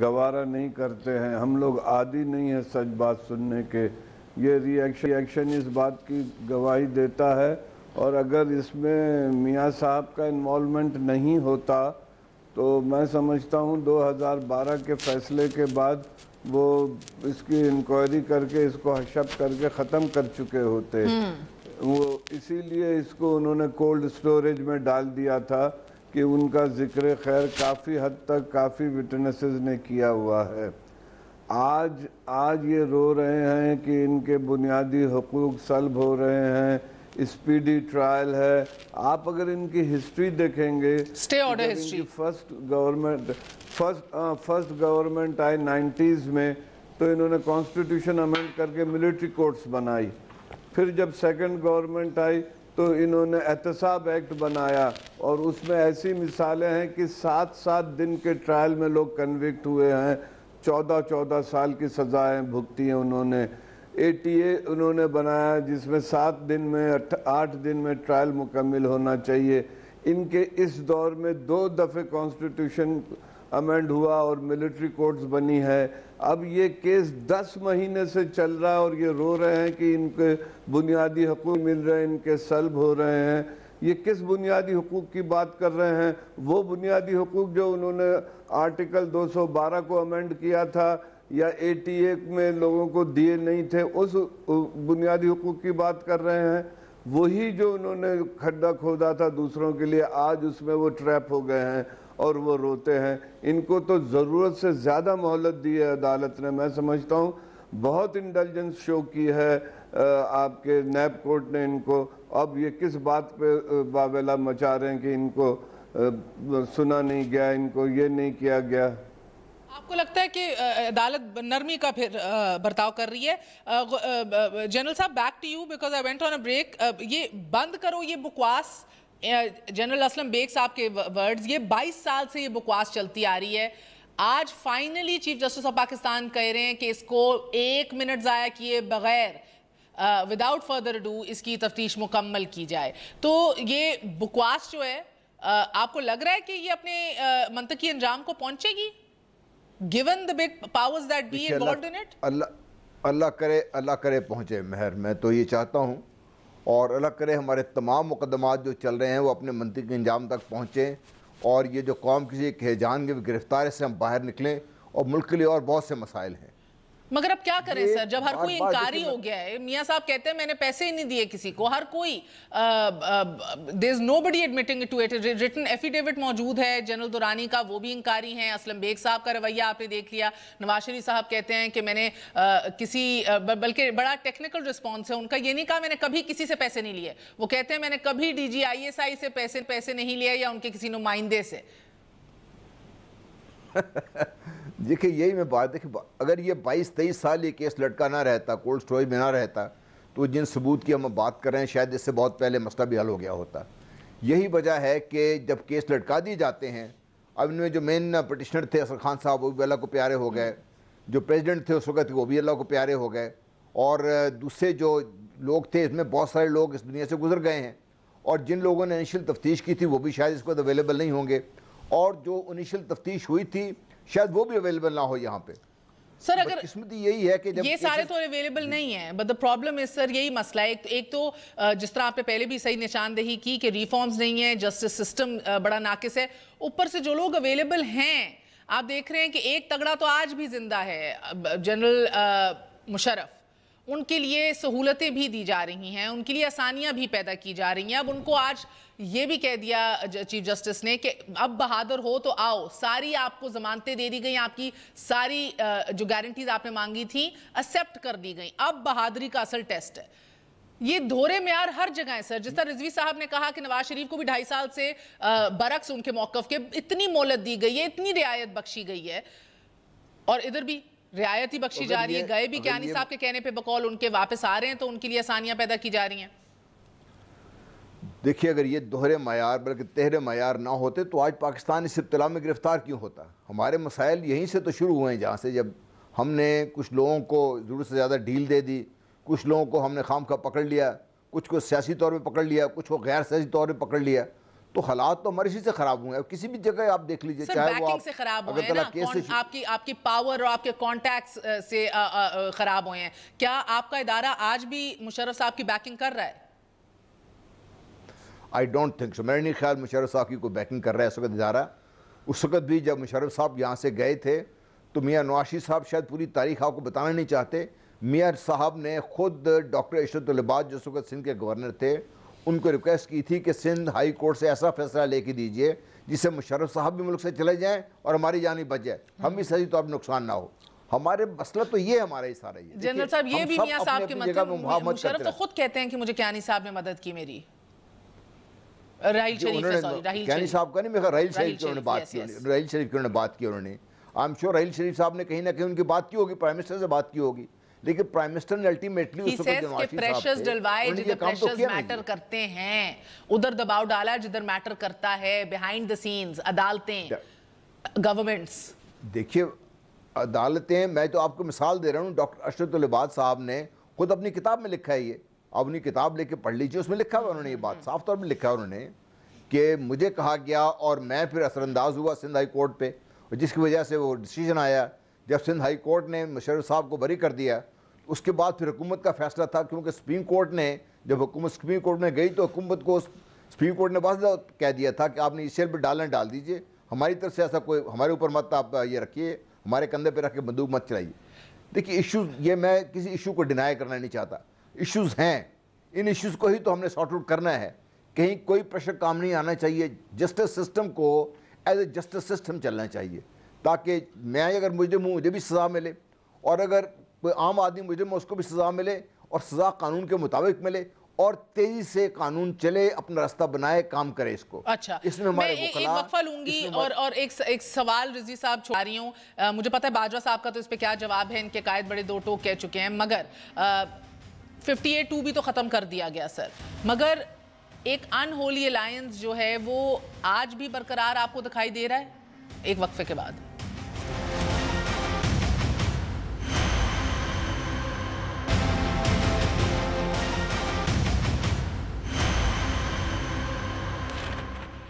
[SPEAKER 6] گوارا نہیں کرتے ہیں، ہم لوگ عادی نہیں ہیں سچ بات سننے کے. یہ ری ایکشن اس بات کی گواہی دیتا ہے، اور اگر اس میں میاں صاحب کا انوالومنٹ نہیں ہوتا تو میں سمجھتا ہوں 2012 کے فیصلے کے بعد وہ اس کی انکوائری کر کے اس کو حشپ کر کے ختم کر چکے ہوتے. وہ اسی لیے اس کو انہوں نے کولڈ سٹوریج میں ڈال دیا تھا کہ ان کا ذکر خیر کافی حد تک کافی وٹنسز نے کیا ہوا ہے. آج یہ رو رہے ہیں کہ ان کے بنیادی حقوق سلب ہو رہے ہیں، اسپیڈی ٹرائل ہے. آپ اگر ان کی ہسٹری دیکھیں گے،
[SPEAKER 1] stay order history,
[SPEAKER 6] first government آئی 90s میں تو انہوں نے کانسٹیٹیوشن امینڈ کر کے ملٹری کورٹس بنائی. پھر جب سیکنڈ گورنمنٹ آئی تو انہوں نے احتساب ایکٹ بنایا، اور اس میں ایسی مثالیں ہیں کہ 7 دن کے ٹرائل میں لوگ کنوکٹ ہوئے ہیں، 14 سال کی سزائیں بھگتی ہیں انہوں نے. ATA انہوں نے بنایا جس میں 7 دن میں 8 دن میں ٹرائل مکمل ہونا چاہیے. ان کے اس دور میں 2 دفعے کانسٹیٹیوشن امینڈ ہوا اور ملٹری کورٹس بنی ہے. اب یہ کیس 10 مہینے سے چل رہا ہے اور یہ رو رہے ہیں کہ ان کے بنیادی حقوق مل رہے ہیں، ان کے سلب ہو رہے ہیں. یہ کس بنیادی حقوق کی بات کر رہے ہیں؟ وہ بنیادی حقوق جو انہوں نے آرٹیکل 212 کو امینڈ کیا تھا یا ATA میں لوگوں کو دیے نہیں تھے، اس بنیادی حقوق کی بات کر رہے ہیں. وہی جو انہوں نے کھڈا کھودا تھا دوسروں کے لیے، آج اس میں وہ ٹریپ ہو گئے ہیں اور وہ روتے ہیں. ان کو تو ضرورت سے زیادہ مہلت دی ہے عدالت نے. میں سمجھتا ہوں بہت انڈلجنس شو کی ہے آپ کے نیب کورٹ نے ان کو. اب یہ کس بات پہ واویلا مچا رہے ہیں کہ ان کو سنا نہیں گیا، ان کو یہ نہیں کیا گیا.
[SPEAKER 1] آپ کو لگتا ہے کہ عدالت نرمی کا پھر برتاؤ کر رہی ہے؟ جنرل صاحب back to you because I went on a break. یہ بند کرو یہ بکواس، جنرل اسلم بیگ صاحب کے ورڈز، یہ 22 سال سے یہ بکواس چلتی آ رہی ہے. آج finally chief justice of Pakistan کہہ رہے ہیں کہ اس کو 1 منٹ ضائع کیے بغیر وداؤٹ فردر ڈو اس کی تفتیش مکمل کی جائے. تو یہ بکواس جو ہے آپ کو لگ رہا ہے کہ یہ اپنے منطقی انجام کو پہنچے گی given the big powers that be involved in it?
[SPEAKER 8] اللہ کرے پہنچے مہر. میں تو یہ چاہتا ہوں، اور اللہ کرے ہمارے تمام مقدمات جو چل رہے ہیں وہ اپنے منطقی انجام تک پہنچیں، اور یہ جو قوم کسی ایک ہیجان کے گرفتار سے ہم باہر نکلیں، اور ملک کے لیے اور بہت سے مسائل ہیں.
[SPEAKER 1] مگر اب کیا کریں سر جب ہر کوئی انکاری ہو گیا ہے؟ میاں صاحب کہتے ہیں میں نے پیسے ہی نہیں دیے کسی کو. ہر کوئی there is nobody admitting it to it. written affidavit موجود ہے جنرل دورانی کا، وہ بھی انکاری ہیں. اسلم بیگ صاحب کا رویہ آپ نے دیکھ لیا. نواز شریف صاحب کہتے ہیں کہ میں نے کسی بلکہ بڑا ٹیکنیکل رسپانس ہے ان کا، یہ نہیں کہا میں نے کبھی کسی سے پیسے نہیں لیے. وہ کہتے ہیں میں نے کبھی DGISI سے پیسے نہیں لیے یا ان کے کسی نمائندے سے.
[SPEAKER 8] دیکھیں یہی میں بات دیکھیں، اگر یہ 22-23 سال یہ کیس لٹکا نہ رہتا، کولڈ سٹوریج میں نہ رہتا، تو جن ثبوت کی ہم بات کر رہے ہیں شاید اس سے بہت پہلے مسئلہ بھی حل ہو گیا ہوتا. یہی وجہ ہے کہ جب کیس لٹکا دیے جاتے ہیں، اب ان میں جو مین پٹیشنر تھے اصغر خان صاحب وہ بھی اللہ کو پیارے ہو گئے، جو پریزیڈنٹ تھے اس وقت وہ بھی اللہ کو پیارے ہو گئے، اور دوسرے جو لوگ تھے اس میں بہت سارے لوگ اس دنیا سے گزر گئے ہیں، اور جن لوگوں نے انیشل تفتیش کی تھی وہ بھی شاید اس وقت اویلیبل نہیں ہوں گے، اور جو انیشل تفتیش ہوئی تھی شاید وہ بھی اویلیبل نہ ہو یہاں پہ.
[SPEAKER 1] سر اگر
[SPEAKER 8] قسمتی یہی ہے کہ جب
[SPEAKER 1] یہ سارے تو اویلیبل نہیں ہیں بٹ دا پرابلم از سر یہی مسئلہ ہے. ایک تو جس طرح آپ نے پہلے بھی صحیح نشاندہی کی کہ ریفارمز نہیں ہیں, جسٹس سسٹم بڑا ناقص ہے, اوپر سے جو لوگ اویلیبل ہیں آپ دیکھ رہے ہیں کہ ایک تگڑا تو آج بھی زندہ ہے, جنرل مشرف, ان کے لیے سہولتیں بھی دی جا رہی ہیں, ان کے لیے آسانیاں بھی پیدا کی جا رہی ہیں. اب ان کو آج یہ بھی کہہ دیا چیف جسٹس نے کہ اب بہادر ہو تو آؤ, ساری آپ کو ضمانتیں دے دی گئیں, آپ کی ساری جو گارنٹیز آپ نے مانگی تھیں ایکسیپٹ کر دی گئیں, اب بہادری کا اصل ٹیسٹ ہے. یہ دھورے معیار ہر جگہ ہے سر. جس طرح رضوی صاحب نے کہا کہ نواز شریف کو بھی 2.5 سال سے برعکس ان کے موقف کے اتنی مہلت دی گئی ہے, اتنی رعایت بخشی گئی ہے, اور ادھر بھی رعایت ہی بخشی جا رہی ہے. گئے بھی کیانی صاحب کے کہنے پہ بقول ان کے واپس آ رہے ہیں تو ان کے لیے آسانیاں پیدا کی جا رہی ہیں.
[SPEAKER 8] دیکھیے اگر یہ دوہرے معیار بلکہ تہرے معیار نہ ہوتے تو آج پاکستان اس ابتلا میں گرفتار کیوں ہوتا؟ ہمارے مسائل یہیں سے تو شروع ہوئے ہیں, جہاں سے جب ہم نے کچھ لوگوں کو ضرورت سے زیادہ ڈیل دے دی, کچھ لوگوں کو ہم نے خام خواہ پکڑ لیا, کچھ کو سیاسی طور پہ پکڑ لیا, کچھ کو غیر سیاسی طور پہ پکڑ لیا, تو حالات تو ہماری اسی سے خراب ہوئے ہیں. کسی بھی جگہ آپ دیکھ لیجئے, چاہے وہ
[SPEAKER 1] سے خراب ہوئے ہیں نا, آپ کی پاور اور آپ کے کانٹیکٹس سے خراب ہوئے ہیں. کیا آپ کا ادارہ آج بھی مشرف صاحب کی بیکنگ کر رہا ہے؟
[SPEAKER 8] I don't think so. میرے نہیں خیال مشرف صاحب کی کوئی بیکنگ کر رہا ہے اس وقت ادارہ. اس وقت بھی جب مشرف صاحب یہاں سے گئے تھے تو میاں نواشی صاحب شاید پوری تاریخ آپ کو بتانا نہیں چاہتے. میاں صاحب نے خود ڈاکٹر عشرت العباد جو اس وقت سندھ کے گورنر تھے ان کو ریکویسٹ کی تھی کہ سندھ ہائی کورٹ سے ایسا فیصلہ لے کے دیجئے جس سے مشرف صاحب بھی ملک سے چلے جائیں اور ہماری جان بھی بچ جائے, ہم بھی صحیح طور پر نقصان نہ ہو. ہمارے مسئلہ تو یہ ہمارا ہی سارا یہ.
[SPEAKER 1] جنرل صاحب یہ بھی میاں صاحب کے مطلب مشرف تو خود کہتے ہیں کہ مجھے کیانی صاحب نے مدد کی میری. راحیل شریف ہے, سوری
[SPEAKER 8] کیانی صاحب کا نہیں, میں راحیل شریف کی انہوں نے بات کی, راحیل شریف کی انہوں نے بات کی. انہوں نے I'm sure راحیل شریف صاحب نے کہیں نہ کہیں ان کی بات کی ہوگی, پرائم منسٹر سے بات کی ہوگی, لیکن پرائم منسٹر نے الٹیمیٹلی اس وقت جو نواز شریف صاحب تھے
[SPEAKER 1] جدھر پریشرز میٹر کرتے ہیں ادھر دباؤ ڈالا, جدھر میٹر کرتا ہے بیہائنڈ دا سینز عدالتیں, گورنمنٹس.
[SPEAKER 8] دیکھیے عدالتیں, میں تو آپ کو مثال دے رہا ہوں, ڈاکٹر عشرت العباد صاحب نے خود اپنی کتاب میں لکھا ہے, یہ آپ اپنی کتاب لے کے پڑھ لیجیے, اس میں لکھا ہوا انہوں نے یہ بات صاف طور پہ لکھا ہے انہوں نے کہ مجھے کہا گیا اور میں پھر اثر انداز ہوا سندھ ہائی کورٹ پہ, جس کی وجہ سے وہ ڈیسیجن آیا. جب سندھ ہائی کورٹ نے مشرف صاحب کو بری کر دیا اس کے بعد پھر حکومت کا فیصلہ تھا, کیونکہ سپریم کورٹ نے جب حکومت سپریم کورٹ میں گئی تو حکومت کو سپریم کورٹ نے واضح کہہ دیا تھا کہ آپ نے اس شیل پہ ڈال دیجئے, ہماری طرف سے ایسا کوئی ہمارے اوپر مت آپ یہ رکھیے, ہمارے کندھے پہ رکھ کے بندوق مت چلائیے. دیکھیے ایشوز, یہ میں کسی ایشو کو ڈینائی کرنا نہیں چاہتا, ایشوز ہیں, ان ایشوز کو ہی تو ہم نے سارٹ آؤٹ کرنا ہے. کہیں کوئی پریشر کام نہیں آنا چاہیے, جسٹس سسٹم کو ایز اے جسٹس سسٹم چلنا چاہیے, تاکہ میں اگر مجرم ہوں مجھے بھی سزا ملے, اور اگر کوئی عام آدمی مجرم ہو اس کو بھی سزا ملے, اور سزا قانون کے مطابق ملے, اور تیزی سے قانون چلے, اپنا راستہ بنائے, کام کرے اس کو.
[SPEAKER 1] اچھا,
[SPEAKER 8] اس میں ہمارے
[SPEAKER 1] ایک وقفہ لوں گی اور ایک سوال رضوی صاحب چھوڑا رہی ہوں. مجھے پتہ ہے باجوہ صاحب کا تو اس پہ کیا جواب ہے, ان کے قائد بڑے دو ٹوک کہہ چکے ہیں, مگر 58-2 بھی تو ختم کر دیا گیا سر, مگر ایک ان ہولی الائنس جو ہے وہ آج بھی برقرار آپ کو دکھائی دے رہا ہے. ایک وقفے کے بعد.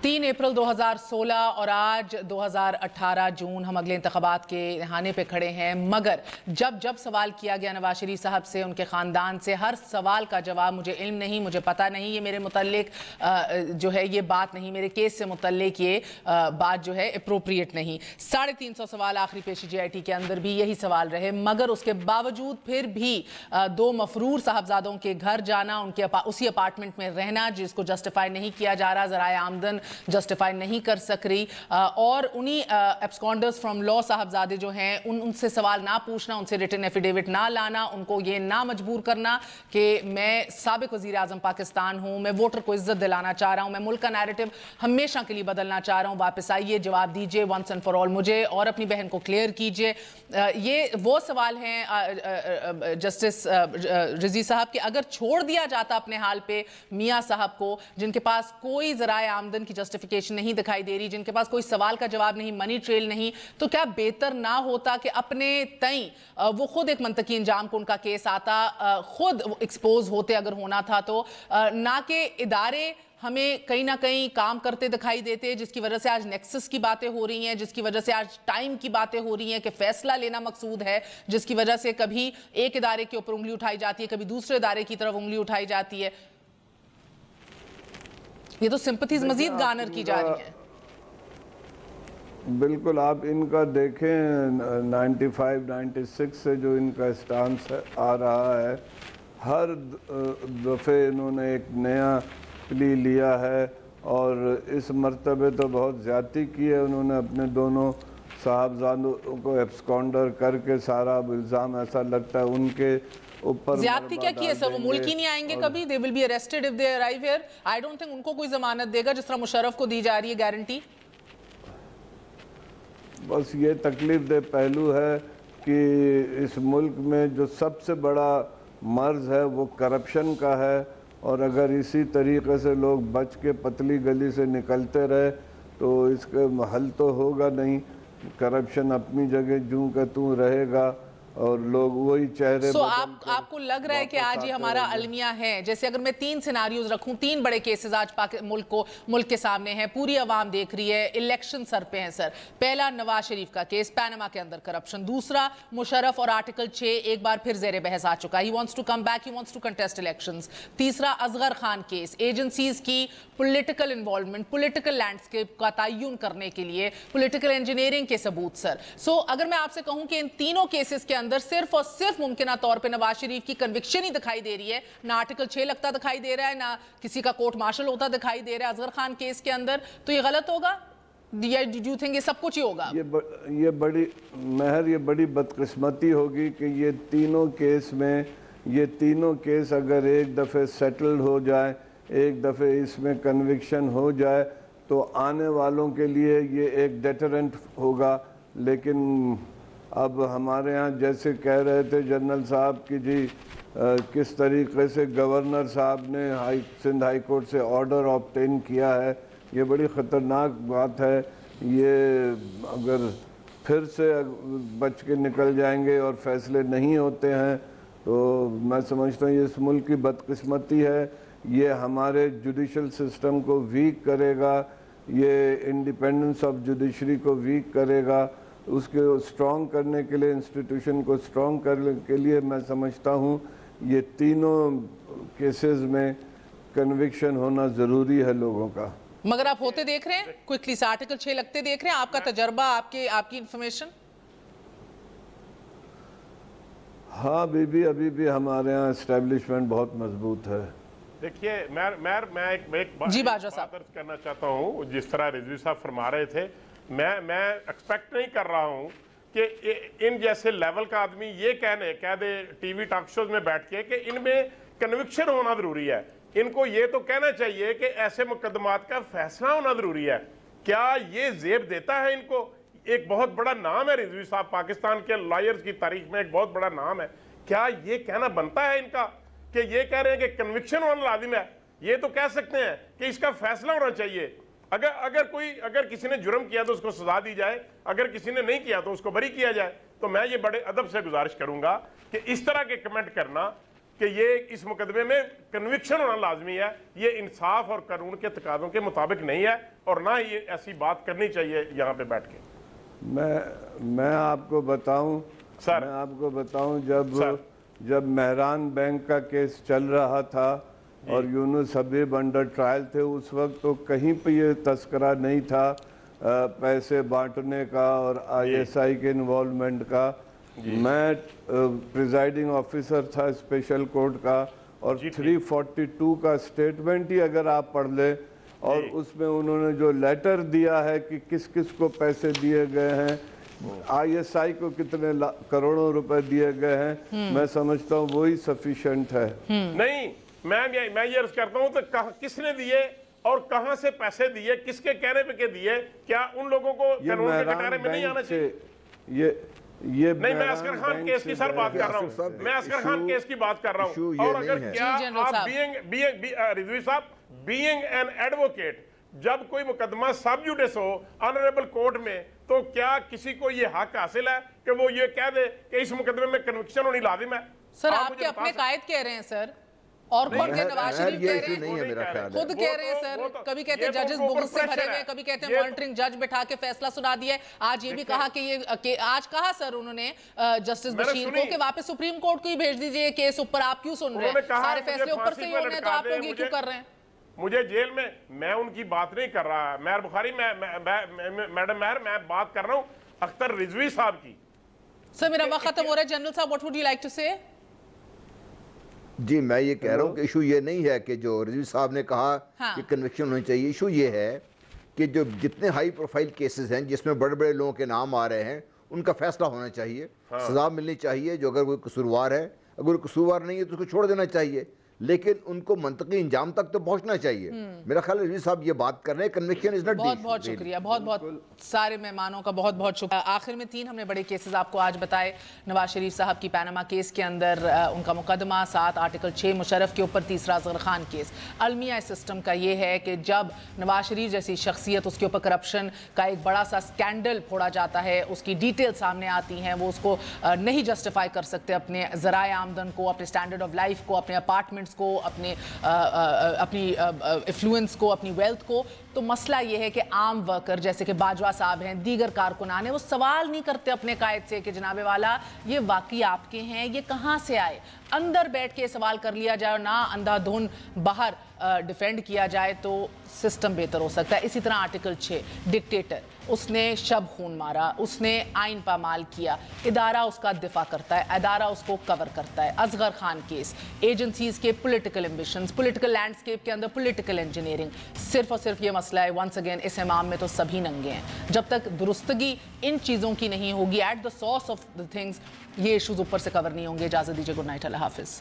[SPEAKER 1] تین اپریل 2016 اور آج 2018 جون, ہم اگلے انتخابات کے دہانے پہ کھڑے ہیں, مگر جب سوال کیا گیا نواز شریف صاحب سے, ان کے خاندان سے, ہر سوال کا جواب مجھے علم نہیں, مجھے پتہ نہیں, یہ میرے متعلق جو ہے یہ بات نہیں, میرے کیس سے متعلق یہ بات جو ہے اپروپریٹ نہیں. 350 سوال آخری پیشی جے آئی ٹی کے اندر بھی یہی سوال رہے, مگر اس کے باوجود پھر بھی 2 مفرور صاحبزادوں کے گھر جانا, ان کے اسی اپارٹمنٹ میں رہنا جس کو جسٹیفائی نہیں کیا جا رہا, ذرائع آمدن جسٹیفائی نہیں کر سک رہی, اور انہی ایبسکونڈرز فرام لا صاحبزادے جو ہیں ان سے سوال نہ پوچھنا, ان سے ریٹن ایفیڈیوٹ نہ لانا, ان کو یہ نہ مجبور کرنا کہ میں سابق وزیر اعظم پاکستان ہوں, میں ووٹر کو عزت دلانا چاہ رہا ہوں, میں ملک کا نیریٹو ہمیشہ کے لیے بدلنا چاہ رہا ہوں, واپس آئیے, جواب دیجئے ونس اینڈ فار آل, مجھے اور اپنی بہن کو کلیئر کیجئے. یہ وہ سوال ہیں جسٹس رضوی صاحب کہ اگر چھوڑ دیا جاتا اپنے حال پہ میاں صاحب کو, جن کے پاس کوئی ذرائع آمدن کی جسٹیفیکیشن نہیں دکھائی دے رہی, جن کے پاس کوئی سوال کا جواب نہیں, منی ٹریل نہیں, تو کیا بہتر نہ ہوتا کہ اپنے تئیں وہ خود ایک منطقی انجام کو ان کا کیس آتا, خود ایکسپوز ہوتے اگر ہونا تھا تو, نہ کہ ادارے ہمیں کہیں نہ کہیں کام کرتے دکھائی دیتے, جس کی وجہ سے آج نیکسس کی باتیں ہو رہی ہیں, جس کی وجہ سے آج ٹائم کی باتیں ہو رہی ہیں کہ فیصلہ لینا مقصود ہے, جس کی وجہ سے کبھی ایک ادارے کے اوپر انگلی اٹھائی جاتی ہے, کبھی دوسرے ادارے کی طرف انگلی اٹھائی جاتی ہے. یہ تو سمپتھیز مزید گارنر کی جا رہی ہیں.
[SPEAKER 6] بالکل, آپ ان کا دیکھیں 95-96 سے جو ان کا اسٹانس آ رہا ہے, ہر دفعہ انہوں نے ایک نیا پلی لیا ہے, اور اس مرتبہ تو بہت زیادتی کی ہے انہوں نے, اپنے دونوں صاحبزادوں کو ایبسکانڈر کر کے سارا الزام ایسا لگتا ہے ان کے اوپر.
[SPEAKER 1] زیادتی کیا کی ہے سر؟ وہ ملک ہی نہیں آئیں گے کبھی, they will be arrested if they arrive here. I don't think ان کو کوئی ضمانت دے گا جس طرح مشرف کو دی جا رہی ہے گارنٹی.
[SPEAKER 6] بس یہ تکلیف دہ پہلو ہے کہ اس ملک میں جو سب سے بڑا مرض ہے وہ کرپشن کا ہے, اور اگر اسی طریقے سے لوگ بچ کے پتلی گلی سے نکلتے رہے تو اس کا حل تو ہوگا نہیں. کرپشن اپنی جگہ جوں کا توں رہے گا, اور لوگ وہی چہرے
[SPEAKER 1] آپ کو لگ رہا ہے کہ آج یہ ہمارا المیہ ہے, جیسے اگر میں 3 سیناریوز رکھوں, 3 بڑے کیسز آج ملک کے سامنے ہیں, پوری عوام دیکھ رہی ہے, الیکشن سر پہ ہیں سر. پہلا نواز شریف کا کیس, پینما کے اندر کرپشن. دوسرا مشرف اور آرٹیکل 6 ایک بار پھر زیر بحث آ چکا, he wants to come back, he wants to contest elections. تیسرا اصغر خان کیس, ایجنسیز کی پولیٹیکل انوالومنٹ, پولیٹیکل لینڈسکیپ کا تعین کرنے کے لیے پولیٹیکل انجینئرنگ کے ثبوت سر. سو اگر میں آپ سے کہوں کہ ان تینوں کیسز کے اندر صرف اور صرف ممکنہ طور پہ نواز شریف کی کنوکشن ہی دکھائی دے رہی ہے, نہ آرٹیکل 6 لگتا دکھائی دے رہا ہے, نہ کسی کا کورٹ مارشل ہوتا دکھائی دے رہا ہے اصغر خان کیس کے اندر, تو یہ غلط ہوگا یا ڈو یو تھنک یہ سب کچھ ہی ہوگا؟
[SPEAKER 6] یہ بڑی مہر, یہ بڑی بدقسمتی ہوگی کہ یہ تینوں کیس میں, یہ تینوں کیس اگر ایک دفعہ سیٹلڈ ہو جائے, ایک دفعہ اس میں کنوکشن ہو جائے تو آنے والوں کے لیے یہ ایک ڈیٹرنٹ ہوگا. لیکن اب ہمارے ہاں جیسے کہہ رہے تھے جنرل صاحب کی جی کس طریقے سے گورنر صاحب نے سندھ ہائی کورٹ سے آرڈر آبٹین کیا ہے, یہ بڑی خطرناک بات ہے. یہ اگر پھر سے بچ کے نکل جائیں گے اور فیصلے نہیں ہوتے ہیں تو میں سمجھتا ہوں یہ اس ملک کی بدقسمتی ہے. یہ ہمارے جوڈیشل سسٹم کو ویک کرے گا, یہ انڈیپینڈنس آف جوڈیشری کو ویک کرے گا. اس کے سٹرونگ کرنے کے لیے, انسٹیٹیوشن کو سٹرونگ کرنے کے لیے میں سمجھتا ہوں یہ تینوں کیسز میں کنوکشن ہونا ضروری ہے لوگوں کا.
[SPEAKER 1] مگر آپ ہوتے دیکھ رہے ہیں کوئکلی سے آرٹیکل 6 لگتے دیکھ رہے ہیں, آپ کا تجربہ, آپ کی انفارمیشن؟
[SPEAKER 6] ہاں ابھی بھی ہمارے ہاں اسٹیبلشمنٹ بہت مضبوط ہے.
[SPEAKER 7] دیکھیے میں ایک بات عرض کرنا چاہتا ہوں, جس طرح رضوی صاحب فرما رہے تھے, میں ایکسپیکٹ نہیں کر رہا ہوں کہ ان جیسے لیول کا آدمی یہ کہہ دے ٹی وی ٹاک شوز میں بیٹھ کے کہ ان میں کنوکشن ہونا ضروری ہے. ان کو یہ تو کہنا چاہیے کہ ایسے مقدمات کا فیصلہ ہونا ضروری ہے. کیا یہ زیب دیتا ہے ان کو؟ ایک بہت بڑا نام ہے رضوی صاحب, پاکستان کے لائرز کی تاریخ میں ایک بہت بڑا نام ہے. کیا یہ کہنا بنتا ہے ان کا کہ یہ کہہ رہے ہیں کہ کنوکشن ہونا لازم ہے؟ یہ تو کہہ سکتے ہیں کہ اس کا فیصلہ ہونا چاہیے. اگر کسی نے جرم کیا تو اس کو سزا دی جائے, اگر کسی نے نہیں کیا تو اس کو بری کیا جائے. تو میں یہ بڑے ادب سے گزارش کروں گا کہ اس طرح کے کمنٹ کرنا کہ یہ اس مقدمے میں کنوکشن ہونا لازمی ہے, یہ انصاف اور قانون کے تقاضوں کے مطابق نہیں ہے, اور نہ ہی ایسی بات کرنی چاہیے یہاں پہ بیٹھ کے.
[SPEAKER 6] میں آپ کو بتاؤں جب مہران بینک کا کیس چل رہا تھا اور یونس حبیب انڈر ٹرائل تھے, اس وقت تو کہیں پہ یہ تذکرہ نہیں تھا پیسے بانٹنے کا اور آئی ایس آئی کے انوالومنٹ کا. میں پریزائڈنگ آفیسر تھا اسپیشل کورٹ کا, اور 342 کا سٹیٹمنٹ ہی اگر آپ پڑھ لیں, اور اس میں انہوں نے جو لیٹر دیا ہے کہ کس کس کو پیسے دیے گئے ہیں, آئی ایس آئی کو کتنے کروڑوں روپے دیے گئے ہیں, میں سمجھتا ہوں وہی سفیشنٹ ہے.
[SPEAKER 7] نہیں, میں یہ عرض کرتا ہوں تو کس نے دیے اور کہاں سے پیسے دیے, کس کے کہنے پہ دیے؟ کیا ان لوگوں کو قانون کے کٹارے میں نہیں آنا چاہیے؟ نہیں, میں اصغر خان کیس کی سر بات کر رہا ہوں, میں اصغر خان کیس کی بات کر رہا ہوں. اور اگر کیا آپ رضوی صاحب being an advocate جب کوئی مقدمہ سب جوڈس ہو آنریبل کورٹ میں تو کیا کسی کو یہ حق حاصل ہے کہ وہ یہ کہہ دے کہ اس مقدمے میں کنوکشن ہونی لازم ہے؟
[SPEAKER 1] سر آپ کے اپنے قائد کہہ رہے ہیں سر، اور خود کے نواز شریف کہہ رہے ہیں، خود کہہ رہے ہیں سر، کبھی کہتے ہیں ججز بغض سے بھرے ہوئے، کبھی کہتے ہیں مانیٹرنگ جج بٹھا کے فیصلہ سنا دیا ہے۔ آج یہ بھی کہا کہ آج کہا سر انہوں نے جسٹس بشیر کو کہ واپس سپریم کورٹ کو ہی بھیج دیجئے یہ کیس، اوپر آپ کیوں سن رہے ہیں؟ سارے فیصلے اوپر سے ہی ہونے ہیں تو آپ لوگ یہ کیوں کر رہے ہیں؟
[SPEAKER 7] مجھے جیل میں ان کی بات نہیں کر رہا، مہر بخاری میڈم مہر، میں بات کر رہا ہوں اختر رضوی صاحب کی۔
[SPEAKER 1] سر میرا وقت ختم ہو رہا ہے، جنرل صاحب what would you like to say؟
[SPEAKER 8] جی میں یہ کہہ رہا ہوں کہ ایشو یہ نہیں ہے کہ جو رضوی صاحب نے کہا کہ کنوکشن ہونی چاہیے، ایشو یہ ہے کہ جو جتنے ہائی پروفائل کیسز ہیں جس میں بڑے بڑے لوگوں کے نام آ رہے ہیں ان کا فیصلہ ہونا چاہیے، سزا ملنی چاہیے، جو اگر کوئی قصوروار ہے، اگر کوئی قصوروار نہیں ہے تو اس کو چھوڑ دینا چاہیے، لیکن ان کو منطقی انجام تک تو پہنچنا چاہیے۔ میرا خیال ہے رضوی صاحب یہ بات کر رہے ہیں، conviction is not the issue.
[SPEAKER 1] بہت بہت شکریہ، بہت بہت سارے مہمانوں کا بہت بہت شکریہ۔ آخر میں 3 ہم نے بڑے کیسز آپ کو آج بتائے۔ نواز شریف صاحب کی پیناما کیس کے اندر ان کا مقدمہ 7 آرٹیکل 6 مشرف کے اوپر، تیسرا اصغر خان کیس۔ المیہ سسٹم کا یہ ہے کہ جب نواز شریف جیسی شخصیت، اس کے اوپر کرپشن کا ایک بڑا سا اسکینڈل پھوڑا جاتا ہے، اس کی ڈیٹیل سامنے آتی ہیں، وہ اس کو نہیں جسٹیفائی کر سکتے، اپنے ذرائع آمدن کو، اپنے اسٹینڈرڈ آف لائف کو، اپنے اپارٹمنٹس کو، اپنی ایفلوئنس کو، اپنی ویلتھ کو۔ تو مسئلہ یہ ہے کہ عام ورکر جیسے کہ باجوہ صاحب ہیں، دیگر کارکنان ہیں، وہ سوال نہیں کرتے اپنے قائد سے کہ جناب والا یہ واقعی آپ کے ہیں، یہ کہاں سے آئے؟ اندر بیٹھ کے سوال کر لیا جائے اور نہ اندھا دھن باہر ڈیفینڈ کیا جائے تو سسٹم بہتر ہو سکتا ہے۔ اسی طرح آرٹیکل 6 ڈکٹیٹر، اس نے شب خون مارا، اس نے آئین پامال کیا، ادارہ اس کا دفاع کرتا ہے، ادارہ اس کو کور کرتا ہے۔ اصغر خان کیس، ایجنسیز کے پولیٹیکل ایمبیشنز، پولیٹیکل لینڈسکیپ کے اندر پولیٹیکل انجینئرنگ، صرف اور صرف یہ مسئلہ ہے ونس اگین اس امام میں تو سبھی ننگے ہیں۔ جب تک درستگی ان چیزوں کی نہیں ہوگی، at the source of the things, یہ ایشوز اوپر سے کور نہیں ہوں گے۔ اجازت دیجیے، گڈ نائٹ، اللہ حافظ۔